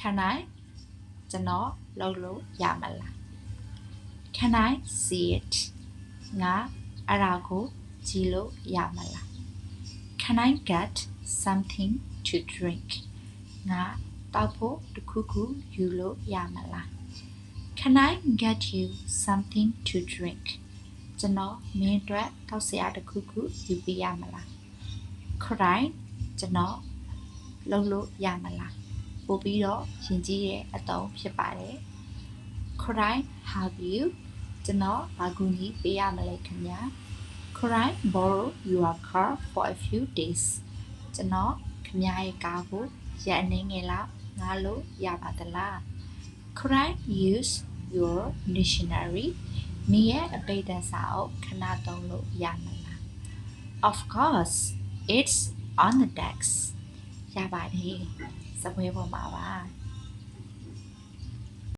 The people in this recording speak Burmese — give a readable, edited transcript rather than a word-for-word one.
Can I ကျွန်တော်လုပ်လို့ရမလား Can I see it ငါအဲ့ဒါကိုကြည့်လို့ရမလား Can I get something to drink ငါတောက်ဖို့တစ်ခုခုယူလို့ရမလား Can I get you something to drink ကျွန်တော်မင်းအတွက်တောက်စရာတစ်ခုခုယူပေးရမလား Could I ကျွန်တော်လုပ်လို့ရမလားပို့ပြီးတော့ရင်ကြီးတဲ့အသုံးဖြစ်ပါတယ် Could I have you ကျွန်တော်ဘာကူညီပေးရမလဲခင်ဗျာ Could I borrow your car for a few days ကျွန်တော်ခင်ဗျားရဲ့ကားကိုရက်အနေငယ်လောက်ငါလို့ရပါသလား Could I use your dictionary မင်းရဲ့အပိတ်တန်စာအုပ်ခဏသုံးလို့ရမလား Of course it's on the desk ရပါတယ်စပွဲပေါ်မှာပါ